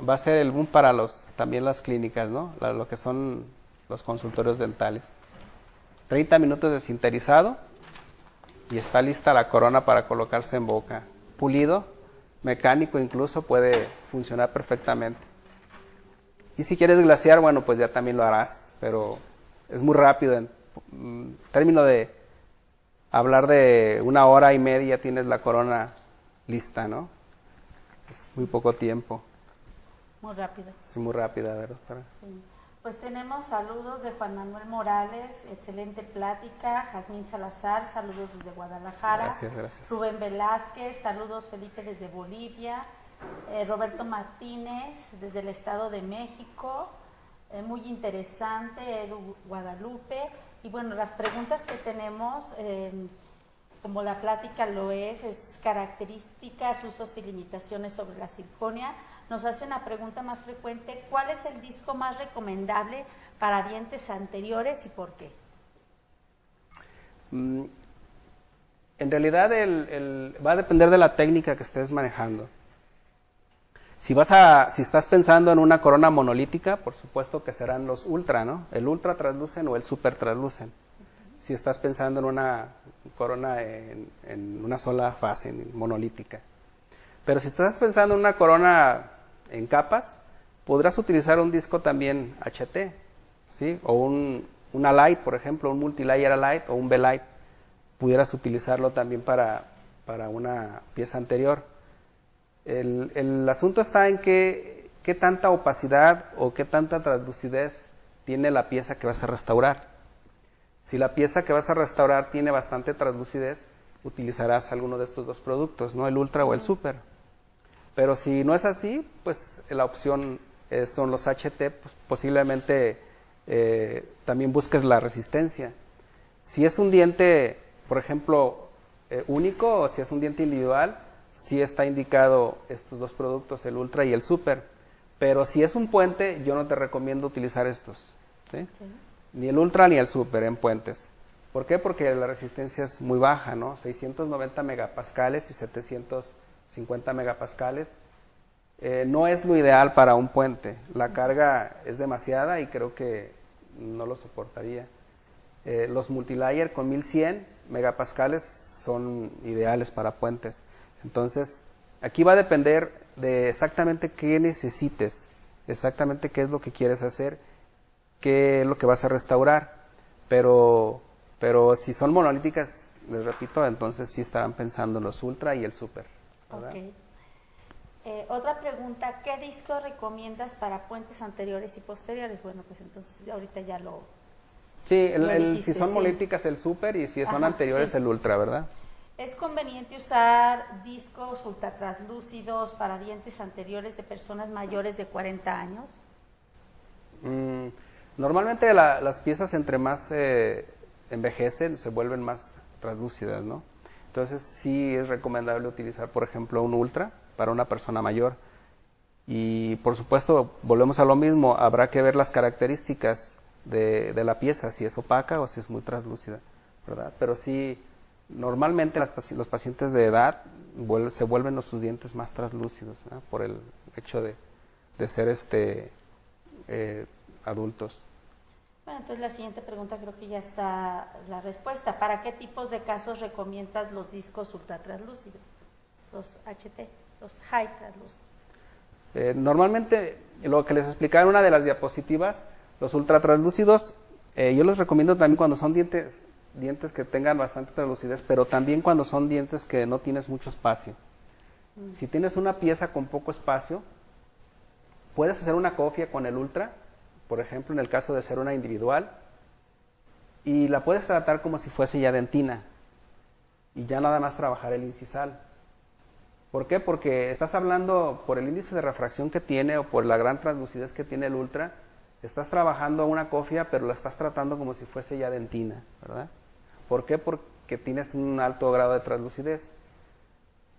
va a ser el boom para también las clínicas, ¿no? Lo que son los consultorios dentales. 30 minutos de sinterizado y está lista la corona para colocarse en boca. Pulido, mecánico incluso, puede funcionar perfectamente. Y si quieres glasear, bueno, pues ya también lo harás, pero es muy rápido. En término de hablar de 1 hora y media tienes la corona lista, ¿no? Es muy poco tiempo. Muy rápido. Sí, muy rápida, ¿verdad, doctora? Sí. Pues tenemos saludos de Juan Manuel Morales, excelente plática. Jazmín Salazar, saludos desde Guadalajara. Gracias, gracias. Rubén Velázquez, saludos Felipe desde Bolivia. Roberto Martínez desde el Estado de México, muy interesante. Edu Guadalupe. Y bueno, las preguntas que tenemos, como la plática lo es características, usos y limitaciones sobre la circonia. Nos hacen la pregunta más frecuente: ¿cuál es el disco más recomendable para dientes anteriores y por qué? En realidad va a depender de la técnica que estés manejando. Si estás pensando en una corona monolítica, por supuesto que serán los ultra, ¿no? El ultra translucen o el super translucen. Si estás pensando en una corona en una sola fase, monolítica. Pero si estás pensando en una corona en capas, podrás utilizar un disco también HT, ¿sí? O una Light, por ejemplo, un Multilayer Light o un B-Light. Pudieras utilizarlo también para una pieza anterior. El asunto está en qué tanta opacidad o qué tanta translucidez tiene la pieza que vas a restaurar. Si la pieza que vas a restaurar tiene bastante translucidez, utilizarás alguno de estos dos productos, ¿no? El Ultra o el Super. Pero si no es así, pues la opción son los HT, pues posiblemente también busques la resistencia. Si es un diente, por ejemplo, único, o si es un diente individual, sí está indicado estos dos productos, el Ultra y el Super. Pero si es un puente, yo no te recomiendo utilizar estos, ¿sí? Okay. Ni el Ultra ni el Super en puentes. ¿Por qué? Porque la resistencia es muy baja, ¿no? 690 megapascales y 750 megapascales. No es lo ideal para un puente. La carga es demasiada y creo que no lo soportaría. Los Multilayer con 1100 megapascales son ideales para puentes. Entonces, aquí va a depender de exactamente qué necesites, exactamente qué es lo que quieres hacer qué es lo que vas a restaurar. Pero si son monolíticas, les repito, entonces sí estarán pensando en los ultra y el super, ¿verdad? Ok. Otra pregunta, ¿qué disco recomiendas para puentes anteriores y posteriores? Bueno, pues entonces ahorita ya lo... Sí, dijiste, si son sí. monolíticas el super y si son anteriores sí. el ultra, ¿verdad? ¿Es conveniente usar discos ultratranslúcidos para dientes anteriores de personas mayores de 40 años? Normalmente las piezas entre más envejecen se vuelven más translúcidas, ¿no? Entonces sí es recomendable utilizar, por ejemplo, un ultra para una persona mayor. Y por supuesto, volvemos a lo mismo, habrá que ver las características de la pieza, si es opaca o si es muy translúcida, ¿verdad? Pero sí, normalmente los pacientes de edad se vuelven sus dientes más translúcidos, ¿verdad? Por el hecho de ser adultos. Bueno, entonces la siguiente pregunta creo que ya está la respuesta. ¿Para qué tipos de casos recomiendas los discos ultratranslúcidos? Los HT, los high translúcidos. Normalmente, lo que les explicaba en una de las diapositivas, los ultratranslúcidos, yo los recomiendo también cuando son dientes que tengan bastante translucidez, pero también cuando son dientes que no tienes mucho espacio. Si tienes una pieza con poco espacio, puedes hacer una cofia con el ultra, por ejemplo, en el caso de ser una individual, y la puedes tratar como si fuese ya dentina, y ya nada más trabajar el incisal. ¿Por qué? Porque estás hablando por el índice de refracción que tiene o por la gran translucidez que tiene el ultra, estás trabajando una cofia, pero la estás tratando como si fuese ya dentina, ¿verdad? ¿Por qué? Porque tienes un alto grado de translucidez.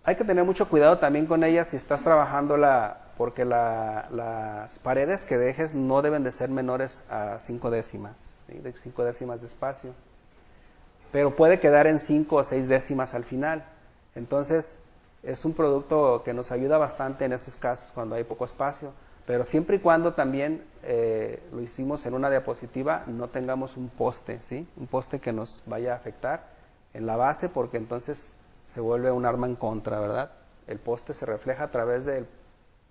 Hay que tener mucho cuidado también con ella si estás trabajándola, porque las paredes que dejes no deben de ser menores a 5 décimas, ¿sí? De 5 décimas de espacio. Pero puede quedar en 5 o 6 décimas al final. Entonces, es un producto que nos ayuda bastante en esos casos cuando hay poco espacio. Pero siempre y cuando también, lo hicimos en una diapositiva, no tengamos un poste, ¿sí? Un poste que nos vaya a afectar en la base, porque entonces se vuelve un arma en contra, ¿verdad? El poste se refleja a través del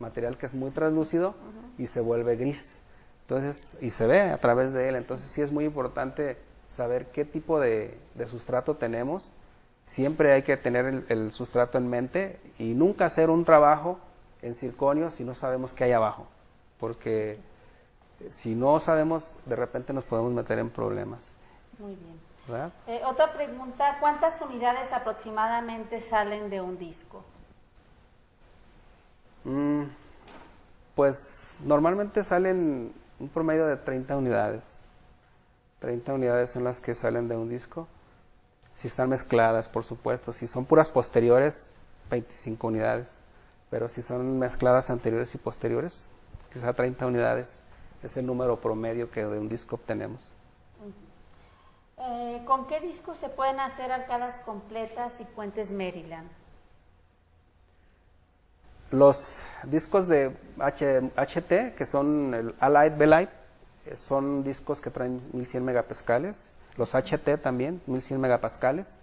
material que es muy translúcido y se vuelve gris. Entonces, y se ve a través de él. Entonces sí es muy importante saber qué tipo de sustrato tenemos. Siempre hay que tener el sustrato en mente y nunca hacer un trabajo en circonio si no sabemos qué hay abajo, porque si no sabemos, de repente nos podemos meter en problemas. Muy bien. ¿Verdad? Otra pregunta, ¿cuántas unidades aproximadamente salen de un disco? Pues normalmente salen un promedio de 30 unidades. 30 unidades son las que salen de un disco. Si están mezcladas, por supuesto. Si son puras posteriores, 25 unidades. Pero si son mezcladas anteriores y posteriores, quizá 30 unidades es el número promedio que de un disco obtenemos. ¿Con qué discos se pueden hacer arcadas completas y puentes Maryland? Los discos de HT, que son el A-Light, B-Light, son discos que traen 1100 megapascales. Los HT también, 1100 megapascales.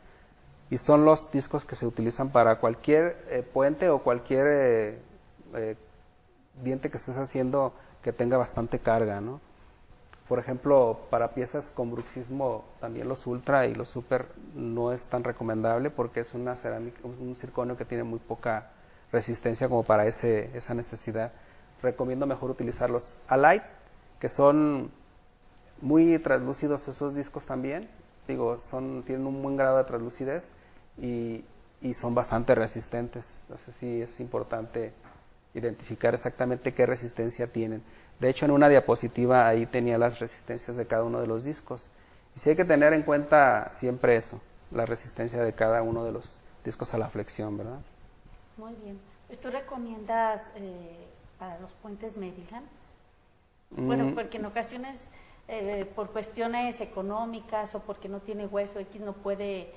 Y son los discos que se utilizan para cualquier puente o cualquier diente que estés haciendo que tenga bastante carga, ¿no? Por ejemplo, para piezas con bruxismo, también los ultra y los super no es tan recomendable porque es una cerámica, un circonio que tiene muy poca resistencia como para esa necesidad. Recomiendo mejor utilizar los A-Light, que son muy translúcidos esos discos también. Digo, tienen un buen grado de translucidez y son bastante resistentes. Entonces sí es importante identificar exactamente qué resistencia tienen. De hecho, en una diapositiva ahí tenía las resistencias de cada uno de los discos. Y sí hay que tener en cuenta siempre eso, la resistencia de cada uno de los discos a la flexión, ¿verdad? Muy bien. Pues, ¿tú recomiendas para los puentes Maryland? Bueno, porque en ocasiones, por cuestiones económicas o porque no tiene hueso X, no puede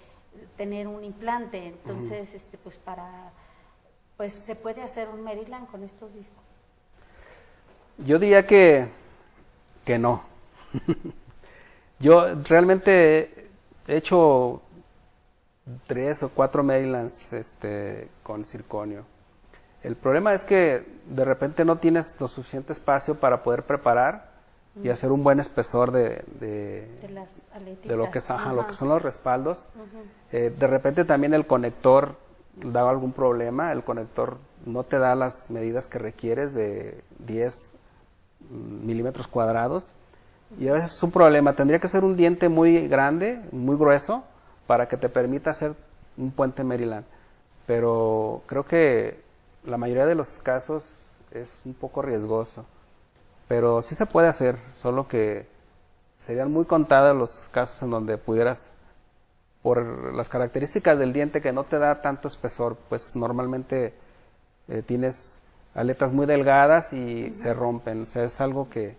tener un implante. Entonces, pues se puede hacer un Maryland con estos discos. Yo diría que no. Yo realmente he hecho 3 o 4 Marylands con circonio. El problema es que de repente no tienes lo suficiente espacio para poder preparar y hacer un buen espesor de las aletitas. de lo que, Ajá. lo que son los respaldos. De repente también el conector da algún problema, el conector no te da las medidas que requieres de 10 milímetros cuadrados, y a veces es un problema. Tendría que ser un diente muy grande, muy grueso, para que te permita hacer un puente Maryland, pero creo que la mayoría de los casos es un poco riesgoso, pero sí se puede hacer, solo que serían muy contados los casos en donde pudieras, por las características del diente que no te da tanto espesor, pues normalmente tienes aletas muy delgadas y se rompen. O sea, es algo que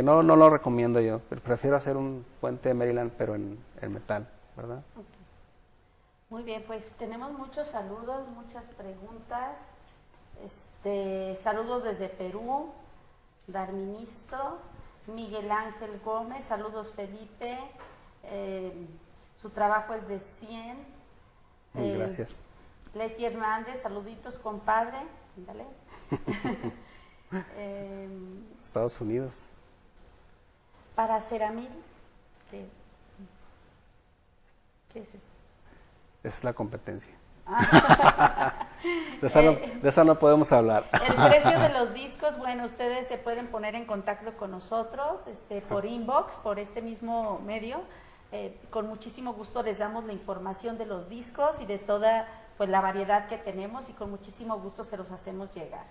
no lo recomiendo yo. Prefiero hacer un puente Maryland, pero en metal, ¿verdad? Okay. Muy bien, pues tenemos muchos saludos, muchas preguntas. Saludos desde Perú, Darministro, Miguel Ángel Gómez, saludos Felipe, su trabajo es de 100. Gracias. Leti Hernández, saluditos compadre, dale. Estados Unidos. Para Ceramil, ¿qué es eso? Esa es la competencia. De esa no podemos hablar. El precio de los discos, bueno, ustedes se pueden poner en contacto con nosotros por inbox, por este mismo medio. Con muchísimo gusto les damos la información de los discos y de toda pues la variedad que tenemos, y con muchísimo gusto se los hacemos llegar.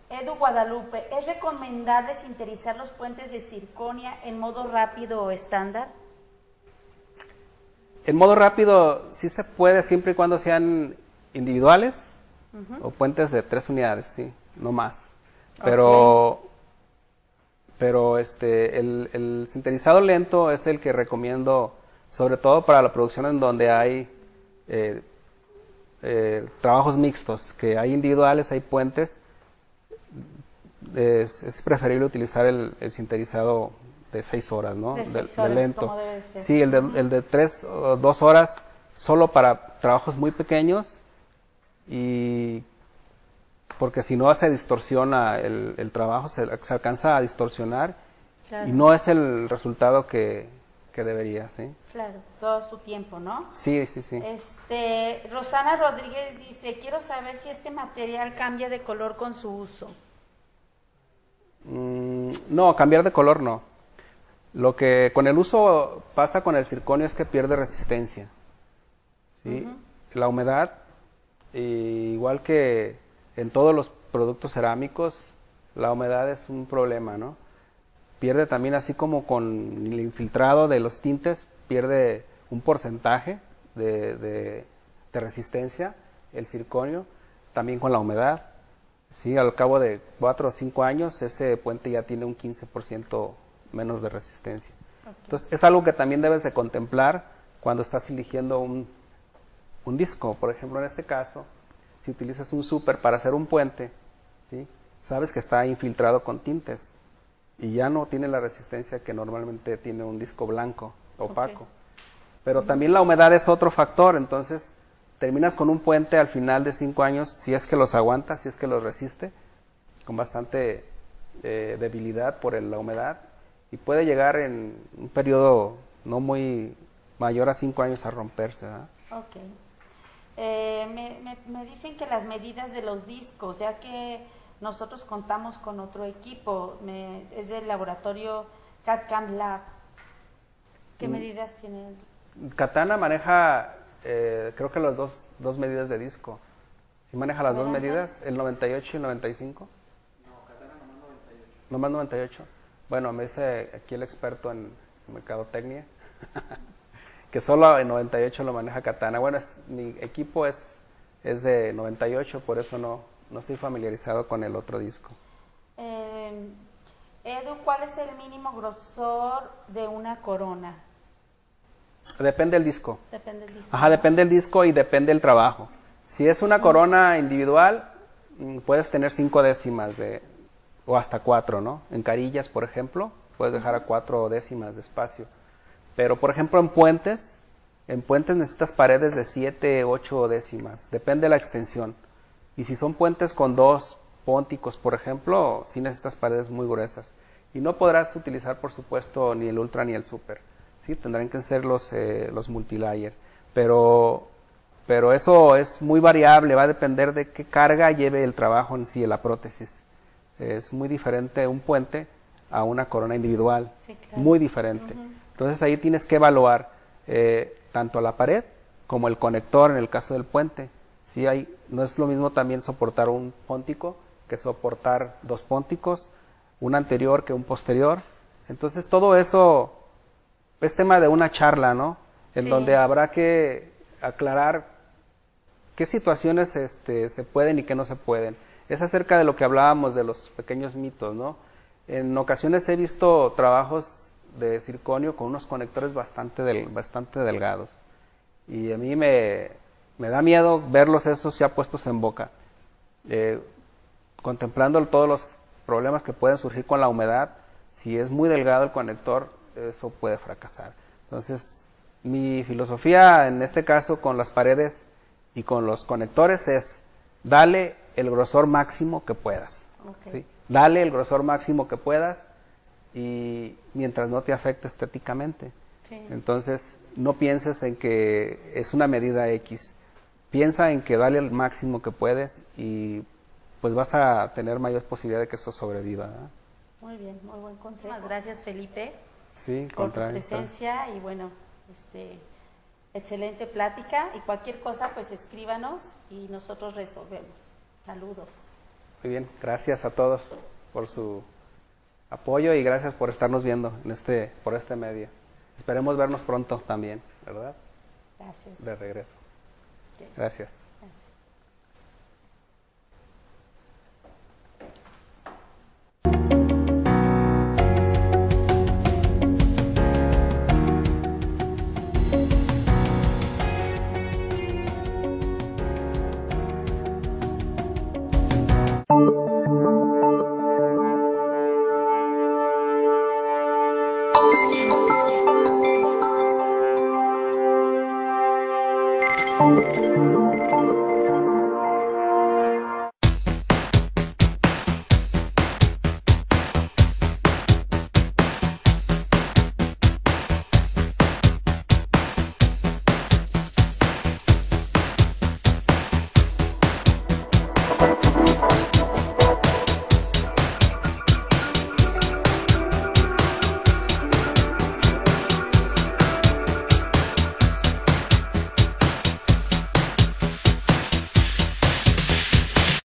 Edu Guadalupe, ¿es recomendable sinterizar los puentes de circonia en modo rápido o estándar? En modo rápido sí se puede, siempre y cuando sean individuales o puentes de 3 unidades, sí, no más. Pero el sinterizado lento es el que recomiendo, sobre todo para la producción en donde hay trabajos mixtos, que hay individuales, hay puentes. Es preferible utilizar el sinterizado de 6 horas, ¿no? De 6 horas, lento. como debe ser. Sí, el de 3 o 2 horas solo para trabajos muy pequeños, y porque si no se distorsiona el trabajo, se alcanza a distorsionar, claro, y no es el resultado que debería, ¿sí? Claro, todo su tiempo, ¿no? Sí. Rosana Rodríguez dice, quiero saber si este material cambia de color con su uso. No, cambiar de color no. Lo que con el uso pasa con el circonio es que pierde resistencia, ¿sí? La humedad, igual que en todos los productos cerámicos, la humedad es un problema, ¿no? Pierde también, así como con el infiltrado de los tintes, pierde un porcentaje de resistencia el circonio, también con la humedad, ¿sí? Al cabo de 4 o 5 años, ese puente ya tiene un 15% menos de resistencia. Entonces, es algo que también debes de contemplar cuando estás eligiendo un disco. Por ejemplo, en este caso, si utilizas un súper para hacer un puente, ¿sí? Sabes que está infiltrado con tintes y ya no tiene la resistencia que normalmente tiene un disco blanco, opaco. Pero también la humedad es otro factor, entonces terminas con un puente al final de 5 años, si es que los aguanta, si es que los resiste, con bastante debilidad por la humedad, y puede llegar en un periodo no muy mayor a 5 años a romperse, ¿verdad? Ok. Me dicen que las medidas de los discos, ya que nosotros contamos con otro equipo, es del laboratorio CAD-CAM Lab. ¿Qué medidas tiene? Katana maneja, creo que las dos medidas de disco. ¿Sí maneja las dos medidas? ¿El 98 y el 95? No, Katana nomás 98. ¿Nomás 98? Bueno, me dice aquí el experto en mercadotecnia que solo en 98 lo maneja Katana. Bueno, mi equipo es de 98, por eso no estoy familiarizado con el otro disco. Edu, ¿cuál es el mínimo grosor de una corona? Depende del disco. Depende del disco. Ajá, depende del disco y depende del trabajo. Si es una corona individual, puedes tener 5 décimas o hasta 4, ¿no? En carillas, por ejemplo, puedes dejar a 4 décimas de espacio. Pero, por ejemplo, en puentes necesitas paredes de 7, 8 décimas. Depende de la extensión. Y si son puentes con 2 pónticos, por ejemplo, sí necesitas paredes muy gruesas. Y no podrás utilizar, por supuesto, ni el Ultra ni el Super. ¿Sí? Tendrán que ser los multilayer. Pero eso es muy variable, va a depender de qué carga lleve el trabajo en sí, la prótesis. Es muy diferente un puente a una corona individual. Sí, claro. Muy diferente. Entonces ahí tienes que evaluar tanto la pared como el conector en el caso del puente. Sí, no es lo mismo también soportar un póntico que soportar dos pónticos, un anterior que un posterior. Entonces todo eso es tema de una charla, ¿no? En Sí. donde habrá que aclarar qué situaciones se pueden y qué no se pueden. Es acerca de lo que hablábamos de los pequeños mitos, ¿no? En ocasiones he visto trabajos de circonio con unos conectores bastante delgados. Y a mí me da miedo verlos esos ya puestos en boca. Contemplando todos los problemas que pueden surgir con la humedad, si es muy delgado el conector, eso puede fracasar. Entonces, mi filosofía en este caso con las paredes y con los conectores es: dale el grosor máximo que puedas. Ok. ¿Sí? Dale el grosor máximo que puedas y mientras no te afecte estéticamente. Sí. Entonces, no pienses en que es una medida X. Piensa en que dale el máximo que puedes y pues vas a tener mayor posibilidad de que eso sobreviva, ¿verdad? Muy bien, muy buen consejo. Muchas gracias, Felipe, Sí, por tu contrario. presencia y bueno, excelente plática, y cualquier cosa pues escríbanos y nosotros resolvemos. Saludos. Muy bien, gracias a todos por su apoyo y gracias por estarnos viendo por este medio. Esperemos vernos pronto también, ¿verdad? Gracias. De regreso. Ok. Gracias.